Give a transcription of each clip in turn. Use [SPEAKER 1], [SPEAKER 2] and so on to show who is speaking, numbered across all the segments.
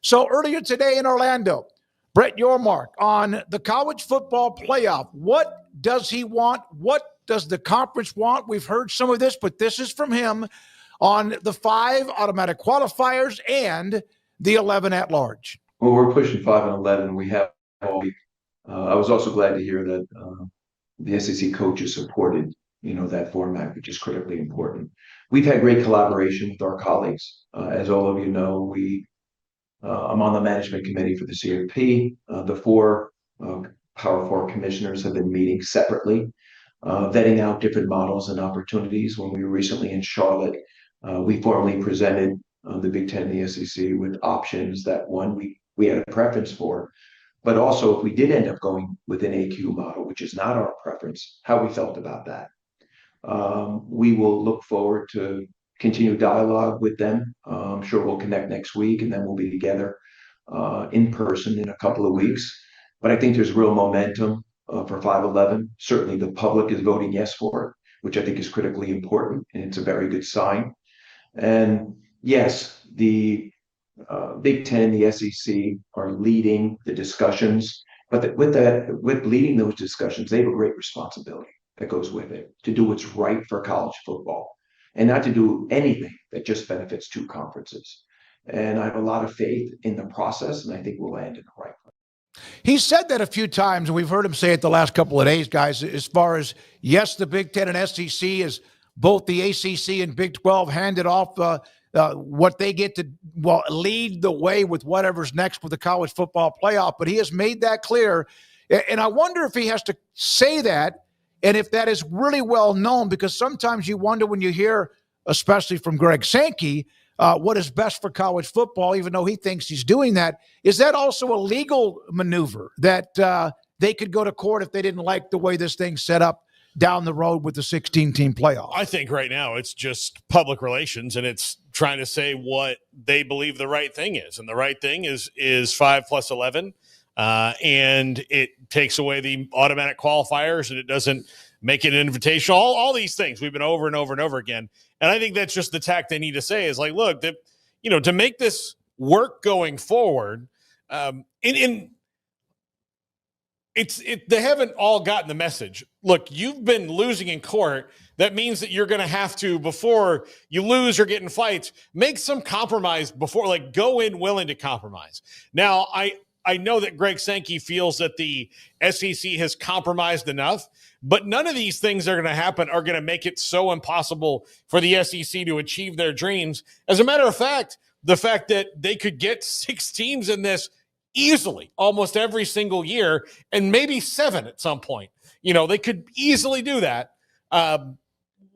[SPEAKER 1] So earlier today in Orlando, Brett Yormark on the college football playoff. What does he want? What does the conference want? We've heard some of this, but this is from him on the 5 automatic qualifiers and the 11 at large.
[SPEAKER 2] Well, we're pushing 5 and 11. We have all week. I was also glad to hear that the SEC coaches supported, that format, which is critically important. We've had great collaboration with our colleagues. As all of you know, I'm on the management committee for the CFP. The 4 Power 4 commissioners have been meeting separately, vetting out different models and opportunities. When we were recently in Charlotte, we formally presented the Big Ten and the SEC with options that we had a preference for, but also if we did end up going with an AQ model, which is not our preference, how we felt about that. We will look forward to continued dialogue with them. I'm sure we'll connect next week, and then we'll be together in person in a couple of weeks. But I think there's real momentum for 5-11. Certainly the public is voting yes for it, which I think is critically important, and it's a very good sign. And yes, the Big Ten and the SEC are leading the discussions, but with leading those discussions, they have a great responsibility that goes with it to do what's right for college football and not to do anything that just benefits 2 conferences. And I have a lot of faith in the process, and I think we'll land in the right place.
[SPEAKER 1] He said that a few times, and we've heard him say it the last couple of days, guys, as far as, yes, the Big Ten and SEC is both the ACC and Big 12 handed off what they get to lead the way with whatever's next with the college football playoff. But he has made that clear. And I wonder if he has to say that and if that is really well known, because sometimes you wonder when you hear, especially from Greg Sankey, what is best for college football, even though he thinks he's doing that. Is that also a legal maneuver that they could go to court if they didn't like the way this thing's set up down the road with the 16-team playoff?
[SPEAKER 3] I think right now it's just public relations, and it's trying to say what they believe the right thing is. And the right thing is 5 plus 11. And it takes away the automatic qualifiers, and it doesn't make it an invitational. All these things we've been over and over and over again. And I think that's just the tack they need to say is like, look, to make this work going forward, they haven't all gotten the message. Look, you've been losing in court. That means that you're going to have to, before you lose or get in fights, make some compromise before, like, go in willing to compromise. Now, I know that Greg Sankey feels that the SEC has compromised enough, but none of these things that are going to happen are going to make it so impossible for the SEC to achieve their dreams. As a matter of fact, the fact that they could get 6 teams in this easily almost every single year, and maybe 7 at some point. They could easily do that.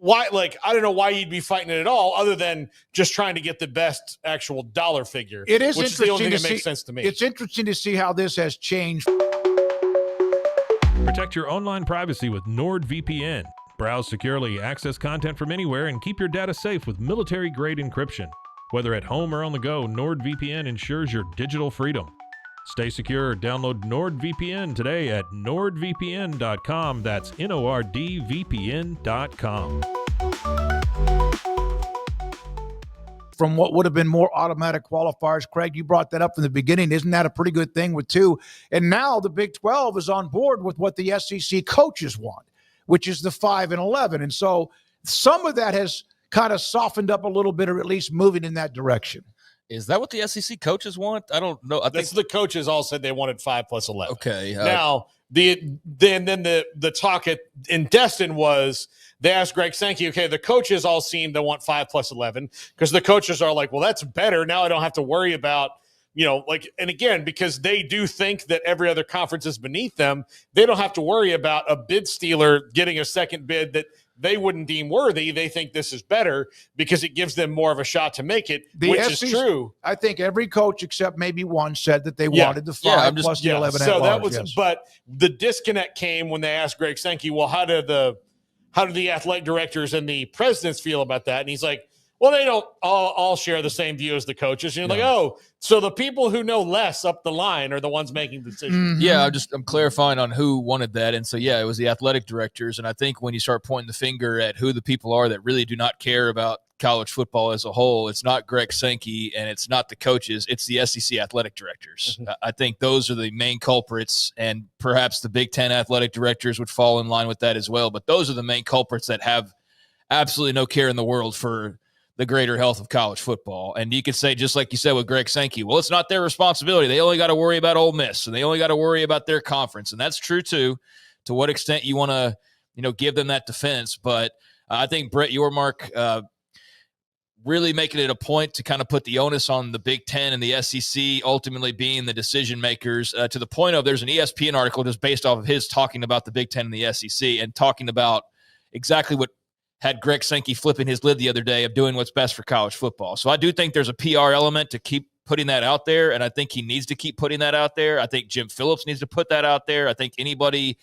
[SPEAKER 3] Why? I don't know why you'd be fighting it at all, other than just trying to get the best actual dollar figure.
[SPEAKER 1] It is
[SPEAKER 3] which
[SPEAKER 1] interesting
[SPEAKER 3] is the only thing
[SPEAKER 1] to
[SPEAKER 3] that makes
[SPEAKER 1] see,
[SPEAKER 3] sense to me.
[SPEAKER 1] It's interesting to see how this has changed.
[SPEAKER 4] Protect your online privacy with NordVPN. Browse securely, access content from anywhere, and keep your data safe with military-grade encryption. Whether at home or on the go, NordVPN ensures your digital freedom. Stay secure. Download NordVPN today at nordvpn.com. That's NORDVPN.com.
[SPEAKER 1] From what would have been more automatic qualifiers, Craig, you brought that up in the beginning. Isn't that a pretty good thing with 2? And now the Big 12 is on board with what the SEC coaches want, which is the 5 and 11. And so some of that has kind of softened up a little bit, or at least moving in that direction.
[SPEAKER 5] Is that what the SEC coaches want? I don't know. I think
[SPEAKER 3] the coaches all said they wanted 5 plus 11.
[SPEAKER 5] Okay.
[SPEAKER 3] Now the talk in Destin was they asked Greg Sankey, okay, the coaches all seem to want 5 plus 11 because the coaches are like, well, that's better. Now I don't have to worry about, and again, because they do think that every other conference is beneath them, they don't have to worry about a bid stealer getting a second bid that they wouldn't deem worthy. They think this is better because it gives them more of a shot to make it, which is true.
[SPEAKER 1] I think every coach except maybe one said that they wanted the 5 plus the 11.
[SPEAKER 3] So
[SPEAKER 1] at
[SPEAKER 3] that
[SPEAKER 1] large,
[SPEAKER 3] was, but the disconnect came when they asked Greg Sankey, well, how do the athletic directors and the presidents feel about that? And he's like, well, they don't all share the same view as the coaches. And you're like, oh, so the people who know less up the line are the ones making the decisions.
[SPEAKER 5] Mm-hmm. Yeah, I'm clarifying on who wanted that. And so, yeah, it was the athletic directors. And I think when you start pointing the finger at who the people are that really do not care about college football as a whole, it's not Greg Sankey and it's not the coaches, it's the SEC athletic directors. I think those are the main culprits, and perhaps the Big Ten athletic directors would fall in line with that as well. But those are the main culprits that have absolutely no care in the world for the greater health of college football. And you could say, just like you said with Greg Sankey, well, it's not their responsibility. They only got to worry about Ole Miss, and they only got to worry about their conference. And that's true too, to what extent you want to, give them that defense. But I think Brett Yormark really making it a point to kind of put the onus on the Big Ten and the SEC ultimately being the decision makers, to the point of there's an ESPN article just based off of his talking about the Big Ten and the SEC and talking about exactly what had Greg Sankey flipping his lid the other day of doing what's best for college football. So I do think there's a PR element to keep putting that out there, and I think he needs to keep putting that out there. I think Jim Phillips needs to put that out there. I think anybody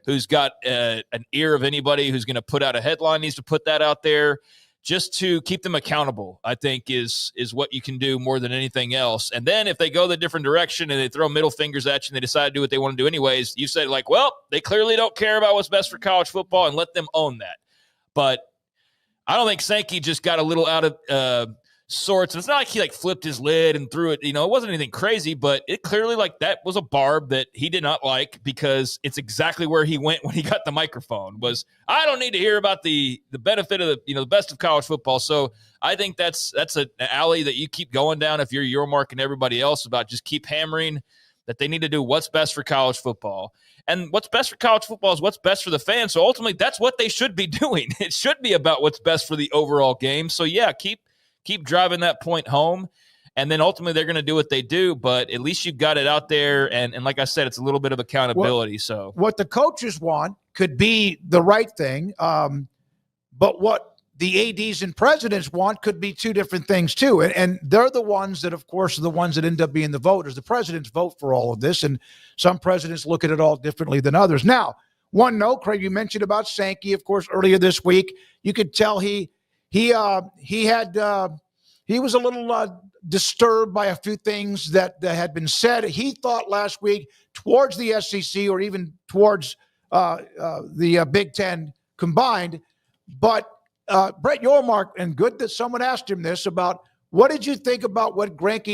[SPEAKER 5] who's got an ear of anybody who's going to put out a headline needs to put that out there, just to keep them accountable, I think is what you can do more than anything else. And then if they go the different direction and they throw middle fingers at you and they decide to do what they want to do anyways, you say like, well, they clearly don't care about what's best for college football, and let them own that. But I don't think Sankey just got a little out of sorts. It's not like he flipped his lid and threw it. It wasn't anything crazy, but it clearly that was a barb that he did not like, because it's exactly where he went when he got the microphone. Was I don't need to hear about the benefit of the best of college football. So I think that's an alley that you keep going down if you're Yormark and everybody else, about just keep hammering that they need to do what's best for college football. And what's best for college football is what's best for the fans. So ultimately, that's what they should be doing. It should be about what's best for the overall game. So yeah, keep driving that point home. And then ultimately they're going to do what they do, but at least you've got it out there. And like I said, it's a little bit of accountability. So
[SPEAKER 1] what the coaches want could be the right thing. But what the ADs and presidents want could be two different things too. And they're the ones that, of course, are the ones that end up being the voters. The presidents vote for all of this, and some presidents look at it all differently than others. Now, one note, Craig, you mentioned about Sankey, of course, earlier this week. You could tell he was a little disturbed by a few things that had been said. He thought last week towards the SEC, or even towards the Big Ten combined. But Brett Yormark, and good that someone asked him this, about what did you think about what Greg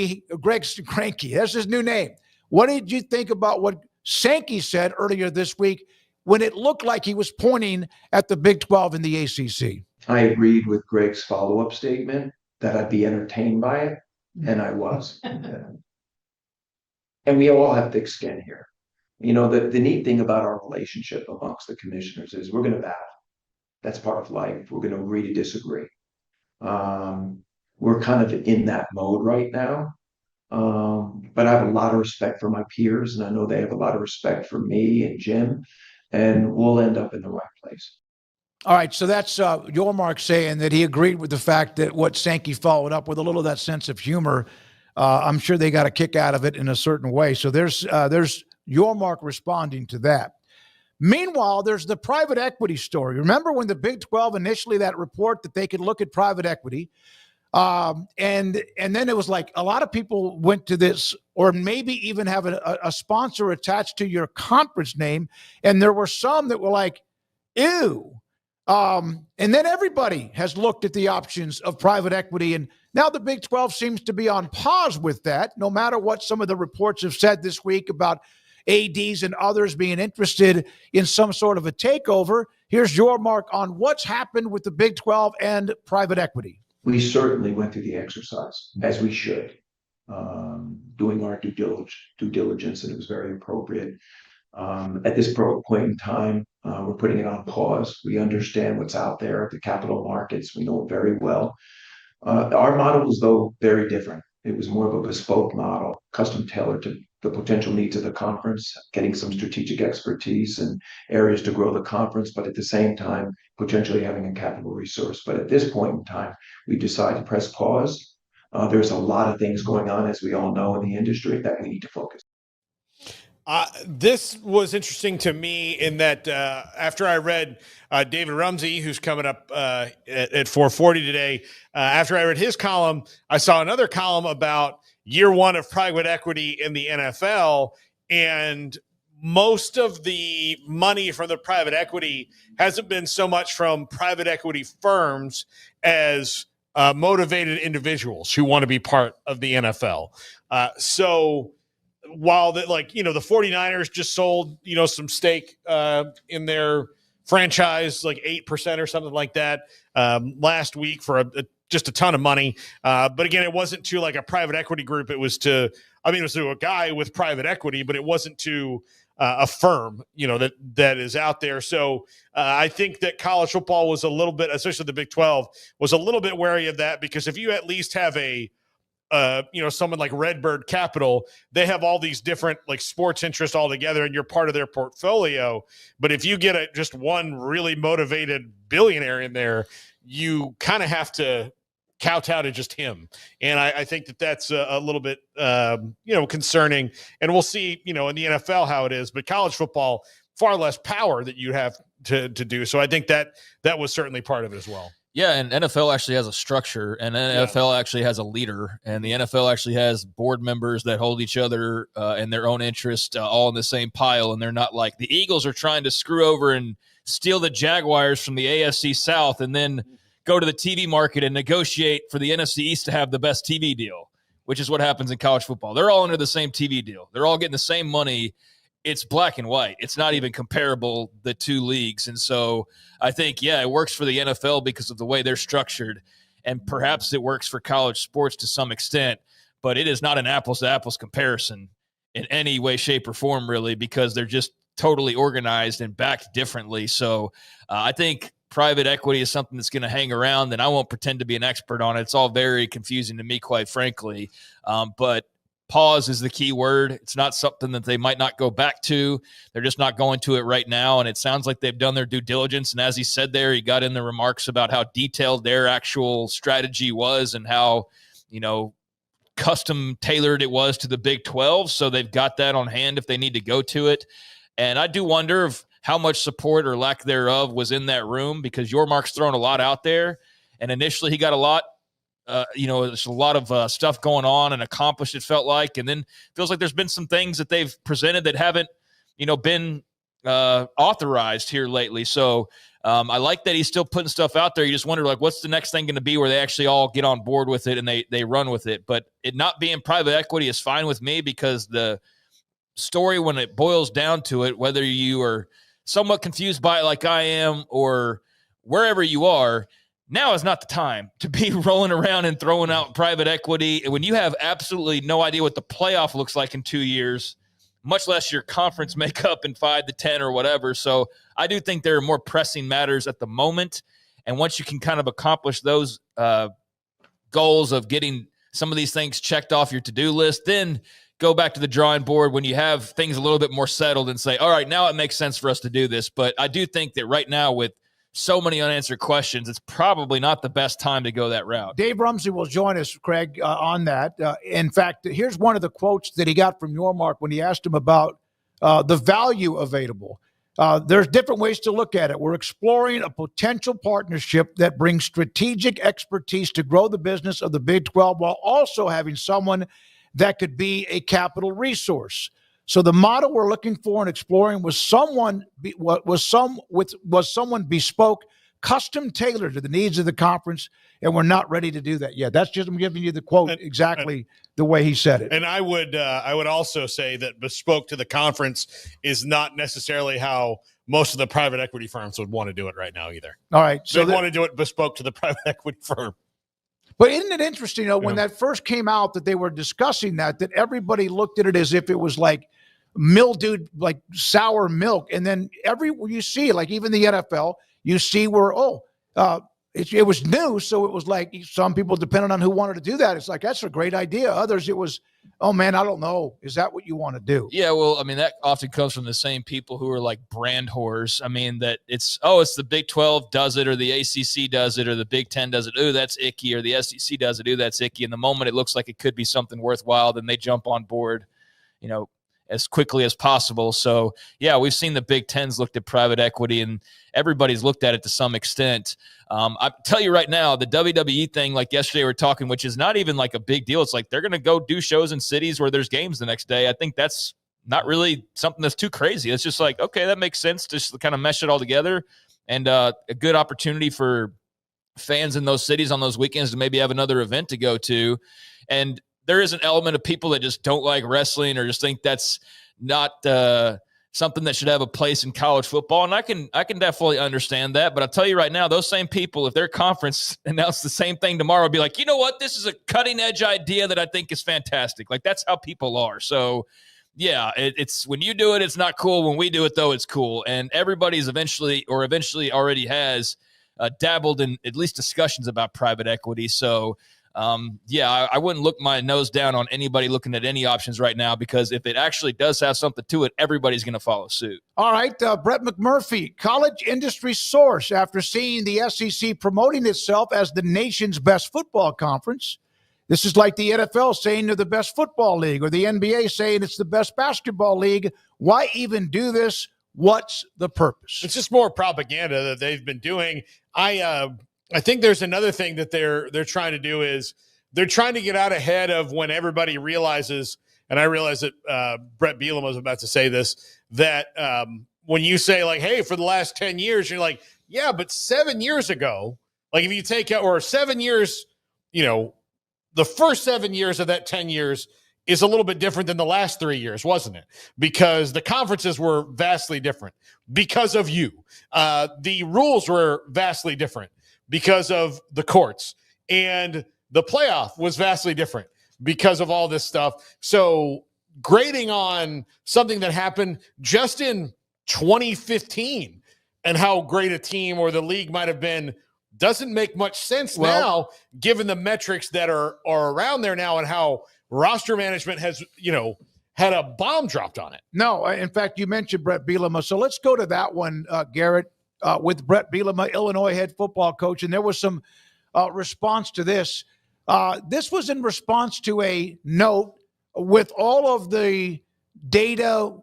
[SPEAKER 1] Sankey, that's his new name. What did you think about what Sankey said earlier this week when it looked like he was pointing at the Big 12 and the ACC?
[SPEAKER 2] I agreed with Greg's follow-up statement that I'd be entertained by it, and I was. And we all have thick skin here. The neat thing about our relationship amongst the commissioners is we're going to battle. That's part of life. We're going to agree to disagree. We're kind of in that mode right now. But I have a lot of respect for my peers, and I know they have a lot of respect for me and Jim, and we'll end up in the right place.
[SPEAKER 1] All right, so that's Yormark saying that he agreed with the fact that what Sankey followed up with, a little of that sense of humor. I'm sure they got a kick out of it in a certain way. So there's Yormark responding to that. Meanwhile, there's the private equity story. Remember when the Big 12 initially, that report that they could look at private equity, and then it was like a lot of people went to this, or maybe even have a sponsor attached to your conference name, and there were some that were like, ew. And then everybody has looked at the options of private equity, and now the Big 12 seems to be on pause with that, no matter what some of the reports have said this week about ADs and others being interested in some sort of a takeover. Here's Yormark on what's happened with the Big 12 and private equity.
[SPEAKER 2] We certainly went through the exercise, as we should, doing our due diligence, and it was very appropriate. At this point in time, we're putting it on pause. We understand what's out there at the capital markets. We know it very well. Our model was, though, very different. It was more of a bespoke model, custom tailored to the potential needs of the conference, getting some strategic expertise and areas to grow the conference, but at the same time, potentially having a capital resource. But at this point in time, we decided to press pause. There's a lot of things going on, as we all know, in the industry that we need to focus.
[SPEAKER 3] This was interesting to me in that after I read David Rumsey, who's coming up at 4:40 today, after I read his column, I saw another column about year one of private equity in the NFL, and most of the money from the private equity hasn't been so much from private equity firms as motivated individuals who want to be part of the NFL. So while the 49ers just sold, some stake in their franchise, like 8% or something like that, last week for just a ton of money. But again, it wasn't to like a private equity group. It was to a guy with private equity, but it wasn't to a firm, that is out there. So I think that college football was a little bit, especially the Big 12, was a little bit wary of that, because if you at least have someone like Redbird Capital, they have all these different like sports interests all together, and you're part of their portfolio. But if you get just one really motivated billionaire in there, you kind of have to kowtow to just him. And I think that that's a little bit, concerning. And we'll see, in the NFL how it is. But college football, far less power that you have to do. So I think that was certainly part of it as well.
[SPEAKER 5] Yeah, and NFL actually has a structure, and NFL actually has a leader, and the NFL actually has board members that hold each other and their own interest all in the same pile, and they're not like the Eagles are trying to screw over and steal the Jaguars from the AFC South and then go to the TV market and negotiate for the NFC East to have the best TV deal, which is what happens in college football. They're all under the same TV deal. They're all getting the same money. It's black and white. It's not even comparable, the two leagues. And so I think, it works for the NFL because of the way they're structured. And perhaps it works for college sports to some extent, but it is not an apples to apples comparison in any way, shape, or form, really, because they're just totally organized and backed differently. So I think private equity is something that's going to hang around, and I won't pretend to be an expert on it. It's all very confusing to me, quite frankly. But pause is the key word. It's not something that they might not go back to. They're just not going to it right now. And it sounds like they've done their due diligence. And as he said there, he got in the remarks about how detailed their actual strategy was and how, custom tailored it was to the Big 12. So they've got that on hand if they need to go to it. And I do wonder if how much support or lack thereof was in that room, because Yormark's thrown a lot out there. And initially he got a lot. There's a lot of stuff going on and accomplished, it felt like. And then feels like there's been some things that they've presented that haven't, been authorized here lately. So I like that he's still putting stuff out there. You just wonder, like, what's the next thing going to be where they actually all get on board with it and they run with it. But it not being private equity is fine with me, because the story, when it boils down to it, whether you are somewhat confused by it like I am or wherever you are, now is not the time to be rolling around and throwing out private equity when you have absolutely no idea what the playoff looks like in 2 years, much less your conference makeup in 5 to 10 or whatever. So I do think there are more pressing matters at the moment. And once you can kind of accomplish those goals of getting some of these things checked off your to-do list, then go back to the drawing board when you have things a little bit more settled and say, all right, now it makes sense for us to do this. But I do think that right now, with so many unanswered questions, it's probably not the best time to go that route.
[SPEAKER 1] Dave Rumsey will join us, Craig, on that. In fact, here's one of the quotes that he got from Yormark when he asked him about the value available. There's different ways to look at it. We're exploring a potential partnership that brings strategic expertise to grow the business of the Big 12 while also having someone that could be a capital resource. So the model we're looking for and exploring was someone bespoke, custom tailored to the needs of the conference, and we're not ready to do that yet. That's just, I'm giving you the quote exactly the way he said it.
[SPEAKER 3] And I would also say that bespoke to the conference is not necessarily how most of the private equity firms would want to do it right now either.
[SPEAKER 1] All right, so
[SPEAKER 3] they want to do it bespoke to the private equity firm.
[SPEAKER 1] But isn't it interesting, when that first came out that they were discussing that everybody looked at it as if it was like mildewed, like sour milk. And then you see, like even the NFL, you see where, it was new. So it was like some people, depending on who wanted to do that, it's like, that's a great idea. Others, it was, oh man, I don't know. Is that what you want to do?
[SPEAKER 5] Yeah, well, I mean, that often comes from the same people who are like brand whores. I mean, that it's the Big 12 does it, or the ACC does it, or the Big 10 does it. Ooh, that's icky. Or the SEC does it. Ooh, that's icky. And the moment it looks like it could be something worthwhile, then they jump on board, as quickly as possible. So yeah, we've seen the Big Tens looked at private equity, and everybody's looked at it to some extent. I tell you right now, the WWE thing, like yesterday we were talking, which is not even like a big deal. It's like they're going to go do shows in cities where there's games the next day. I think that's not really something that's too crazy. It's just like, okay, that makes sense to just kind of mesh it all together, and a good opportunity for fans in those cities on those weekends to maybe have another event to go to. And there is an element of people that just don't like wrestling or just think that's not something that should have a place in college football. And I can definitely understand that. But I'll tell you right now, those same people, if their conference announced the same thing tomorrow, be like, you know what? This is a cutting edge idea that I think is fantastic. Like, that's how people are. So yeah, it's when you do it, it's not cool. When we do it, though, it's cool. And everybody's eventually already has dabbled in at least discussions about private equity. So I wouldn't look my nose down on anybody looking at any options right now, because if it actually does have something to it, everybody's going to follow suit.
[SPEAKER 1] All right, Brett McMurphy, college industry source, after seeing the SEC promoting itself as the nation's best football conference. This is like the NFL saying they're the best football league, or the NBA saying it's the best basketball league. Why even do this? What's the purpose?
[SPEAKER 3] It's just more propaganda that they've been doing. I think there's another thing that they're trying to do is they're trying to get out ahead of when everybody realizes, and I realize that Brett Bielema was about to say this, that when you say like, hey, for the last 10 years, you're like, yeah, but 7 years ago, like if you take out, or 7 years, the first 7 years of that 10 years is a little bit different than the last 3 years, wasn't it? Because the conferences were vastly different because of you. The rules were vastly different because of the courts, and the playoff was vastly different because of all this stuff. So grading on something that happened just in 2015 and how great a team or the league might have been doesn't make much sense now, given the metrics that are around there now and how roster management has, had a bomb dropped on it.
[SPEAKER 1] No, in fact, you mentioned Brett Bielema. So let's go to that one, Garrett, with Brett Bielema, Illinois head football coach. And there was some response to this. This was in response to a note with all of the data,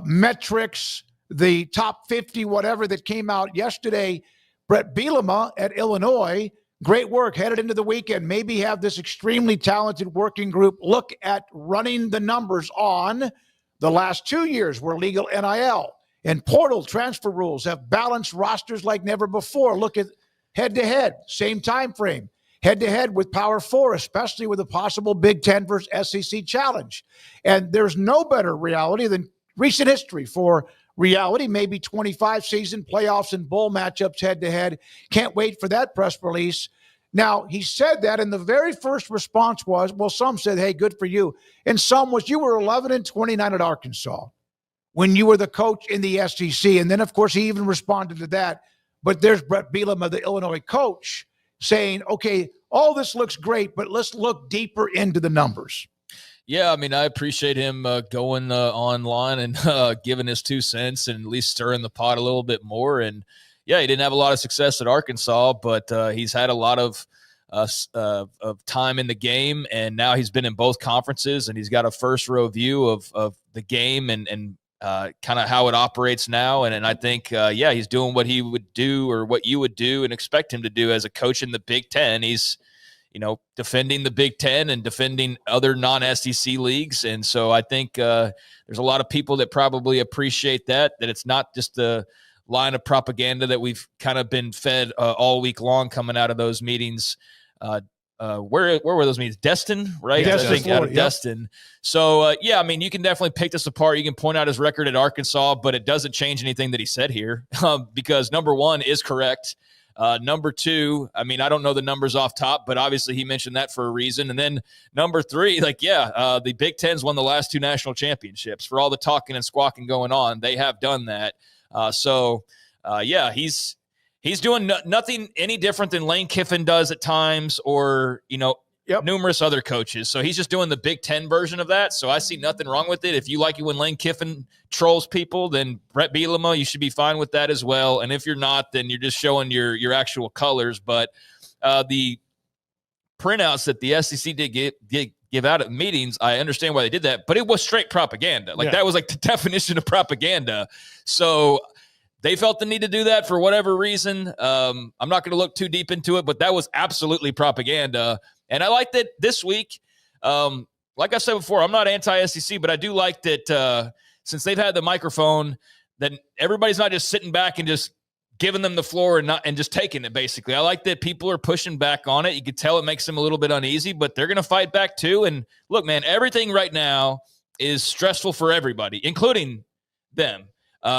[SPEAKER 1] metrics, the top 50, whatever that came out yesterday. Brett Bielema at Illinois, great work headed into the weekend. Maybe have this extremely talented working group look at running the numbers on the last 2 years where legal NIL and portal transfer rules have balanced rosters like never before. Look at head-to-head, same time frame, head-to-head with Power 4, especially with a possible Big Ten versus SEC challenge. And there's no better reality than recent history for reality, maybe 25 season playoffs and bowl matchups head-to-head. Can't wait for that press release. Now, he said that, and the very first response was, well, some said, hey, good for you. And some was, you were 11-29 at Arkansas when you were the coach in the SEC. And then, of course, he even responded to that. But there's Brett Bielema, the Illinois coach, saying, okay, all this looks great, but let's look deeper into the numbers.
[SPEAKER 5] Yeah, I mean, I appreciate him going online and giving his 2 cents and at least stirring the pot a little bit more. And yeah, he didn't have a lot of success at Arkansas, but he's had a lot of time in the game, and now he's been in both conferences, and he's got a first row view of the game and kind of how it operates now. And I think, he's doing what he would do or what you would do and expect him to do as a coach in the Big Ten. He's defending the Big Ten and defending other non-SEC leagues. And so I think there's a lot of people that probably appreciate that it's not just a line of propaganda that we've kind of been fed all week long coming out of those meetings. Where were those meetings? Destin, right?
[SPEAKER 1] Destin,
[SPEAKER 5] I think out of
[SPEAKER 1] Florida,
[SPEAKER 5] Destin. So, I mean, you can definitely pick this apart. You can point out his record at Arkansas, but it doesn't change anything that he said here because number one is correct. Number two, I mean, I don't know the numbers off top, but obviously he mentioned that for a reason. And then number three, the Big Ten's won the last 2 national championships. For all the talking and squawking going on, they have done that. He's doing nothing any different than Lane Kiffin does at times, or numerous other coaches. So he's just doing the Big Ten version of that. So I see nothing wrong with it. If you like it when Lane Kiffin trolls people, then Brett Bielema, you should be fine with that as well. And if you're not, then you're just showing your actual colors. But the printouts that the SEC did give out at meetings, I understand why they did that, but it was straight propaganda. That was like the definition of propaganda. So they felt the need to do that for whatever reason. I'm not going to look too deep into it, but that was absolutely propaganda. And I like that this week, like I said before, I'm not anti-SEC, but I do like that since they've had the microphone, that everybody's not just sitting back and just giving them the floor and just taking it, basically. I like that people are pushing back on it. You could tell it makes them a little bit uneasy, but they're going to fight back too. And look, man, everything right now is stressful for everybody, including them,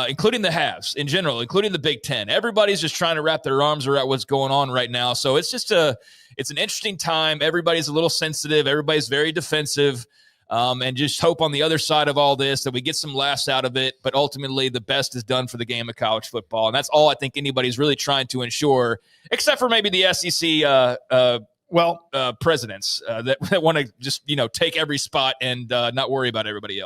[SPEAKER 5] including the halves in general, including the Big Ten. Everybody's just trying to wrap their arms around what's going on right now. So it's just it's an interesting time. Everybody's a little sensitive. Everybody's very defensive. And just hope on the other side of all this that we get some laughs out of it. But ultimately, the best is done for the game of college football. And that's all I think anybody's really trying to ensure, except for maybe the SEC presidents that want to just, take every spot and not worry about everybody else.